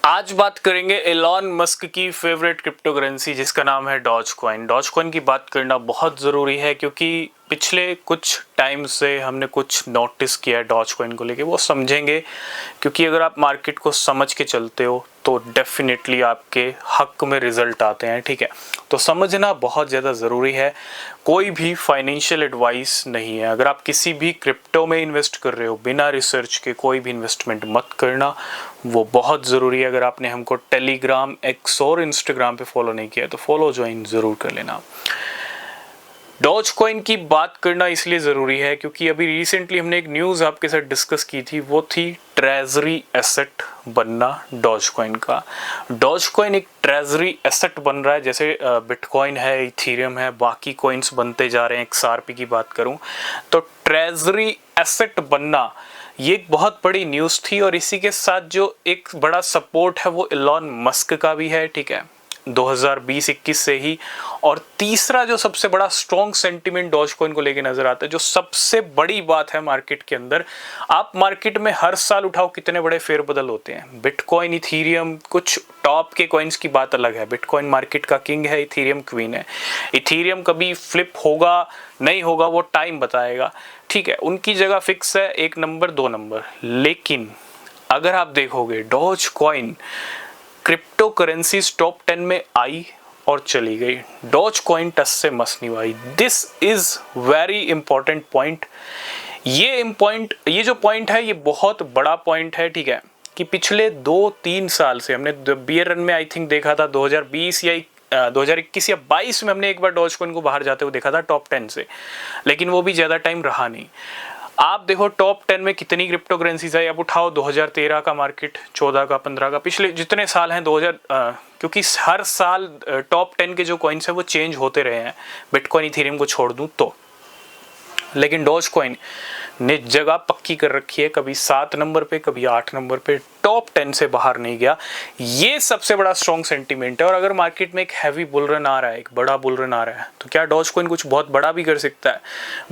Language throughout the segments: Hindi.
आज बात करेंगे एलॉन मस्क की फेवरेट क्रिप्टो करेंसी जिसका नाम है डॉज कॉइन। डॉज कॉइन की बात करना बहुत ज़रूरी है क्योंकि पिछले कुछ टाइम से हमने कुछ नोटिस किया है डॉज कॉइन को लेके, वो समझेंगे क्योंकि अगर आप मार्केट को समझ के चलते हो तो डेफिनेटली आपके हक में रिजल्ट आते हैं। ठीक है, तो समझना बहुत ज़्यादा ज़रूरी है। कोई भी फाइनेंशियल एडवाइस नहीं है। अगर आप किसी भी क्रिप्टो में इन्वेस्ट कर रहे हो बिना रिसर्च के कोई भी इन्वेस्टमेंट मत करना, वो बहुत ज़रूरी है। अगर आपने हमको टेलीग्राम, एक्स और इंस्टाग्राम पे फॉलो नहीं किया तो फॉलो ज्वाइन ज़रूर कर लेना। डॉज कॉइन की बात करना इसलिए ज़रूरी है क्योंकि अभी रिसेंटली हमने एक न्यूज़ आपके साथ डिस्कस की थी, वो थी ट्रेजरी एसेट बनना डॉज कॉइन का। डॉज कॉइन एक ट्रेजरी एसेट बन रहा है, जैसे बिटकॉइन है, इथेरियम है, बाकी कॉइन्स बनते जा रहे हैं। XRP की बात करूं तो ट्रेजरी एसेट बनना ये एक बहुत बड़ी न्यूज़ थी और इसी के साथ जो एक बड़ा सपोर्ट है वो एलॉन मस्क का भी है। ठीक है, 2020-21 से ही। और तीसरा जो सबसे बड़ा स्ट्रॉन्ग सेंटिमेंट डॉज कॉइन को लेके नजर आता है, जो सबसे बड़ी बात है मार्केट के अंदर, आप मार्केट में हर साल उठाओ कितने बड़े फेरबदल होते हैं। बिटकॉइन, इथेरियम, कुछ टॉप के कॉइन्स की बात अलग है। बिटकॉइन मार्केट का किंग है, इथेरियम क्वीन है। इथेरियम कभी फ्लिप होगा नहीं होगा वो टाइम बताएगा। ठीक है, उनकी जगह फिक्स है, 1 नंबर 2 नंबर। लेकिन अगर आप देखोगे Doge coin crypto currencies top 10 में आई और चली गई, डॉज कॉइन टच से मस नहीं आई। This is very important point. ये जो पॉइंट है ये बहुत बड़ा पॉइंट है। ठीक है, कि पिछले 2-3 साल से हमने बियर रन में आई थिंक देखा था 2020 या 2021 या 22 में हमने एक बार डॉज कॉइन को बाहर जाते हुए देखा था टॉप 10 से, लेकिन वो भी ज़्यादा टाइम रहा नहीं। आप देखो टॉप 10 में कितनी क्रिप्टो करेंसीज है। अब उठाओ 2013 का मार्केट, 14 का, 15 का, पिछले जितने साल हैं 2000, क्योंकि हर साल टॉप 10 के जो कॉइन्स हैं वो चेंज होते रहे हैं, बिटकॉइन इथेरियम को छोड़ दूं तो। लेकिन डॉज कॉइन ने जगह पक्की कर रखी है, कभी 7 नंबर पे, कभी 8 नंबर पे, टॉप 10 से बाहर नहीं गया। ये सबसे बड़ा स्ट्रॉन्ग सेंटीमेंट है। और अगर मार्केट में एक हैवी बुल रन आ रहा है, एक बड़ा बुल रन आ रहा है, तो क्या डॉज कॉइन कुछ बहुत बड़ा भी कर सकता है?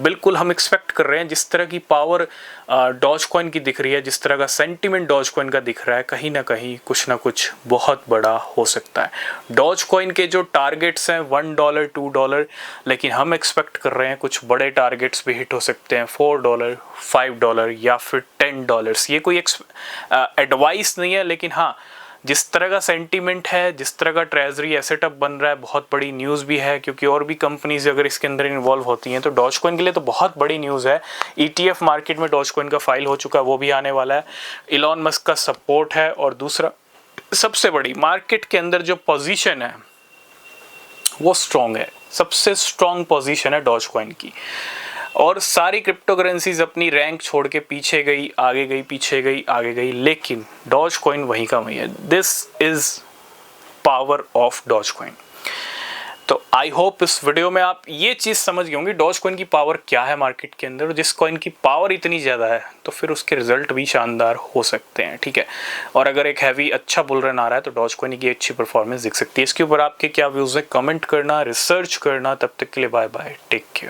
बिल्कुल हम एक्सपेक्ट कर रहे हैं। जिस तरह की पावर डॉज कॉइन की दिख रही है, जिस तरह का सेंटीमेंट डॉज कॉइन का दिख रहा है, कहीं ना कहीं कुछ ना कुछ बहुत बड़ा हो सकता है। डॉज कॉइन के जो टारगेट्स हैं $1, $2, लेकिन हम एक्सपेक्ट कर रहे हैं कुछ बड़े टारगेट्स भी हिट हो सकते हैं, $4, $5 या फिर $10। ये कोई एडवाइस नहीं है, लेकिन हाँ, जिस तरह का सेंटीमेंट है, जिस तरह का ट्रेजरी एसेट अप बन रहा है, बहुत बड़ी न्यूज़ भी है क्योंकि और भी कंपनीज अगर इसके अंदर इन्वॉल्व होती हैं तो डॉज कॉइन के लिए तो बहुत बड़ी न्यूज़ है। ETF मार्केट में डॉज कॉइन का फाइल हो चुका है, वो भी आने वाला है। इलॉन मस्क का सपोर्ट है और दूसरा सबसे बड़ी मार्केट के अंदर जो पोजीशन है वो स्ट्रॉन्ग है। सबसे स्ट्रॉन्ग पोजीशन है डॉज कॉइन की। और सारी क्रिप्टो करेंसीज अपनी रैंक छोड़ के पीछे गई, आगे गई, पीछे गई, आगे गई, लेकिन डॉज कॉइन वहीं का वहीं है। This is power of Doge coin. तो आई होप इस वीडियो में आप ये चीज़ समझ गए होंगे डॉज कॉइन की पावर क्या है मार्केट के अंदर। जिस कॉइन की पावर इतनी ज़्यादा है तो फिर उसके रिजल्ट भी शानदार हो सकते हैं। ठीक है, और अगर एक हैवी अच्छा बुल रन आ रहा है तो डॉज कॉइन की अच्छी परफॉर्मेंस दिख सकती है। इसके ऊपर आपके क्या व्यूज़ है, कमेंट करना, रिसर्च करना। तब तक के लिए बाय बाय, टेक केयर।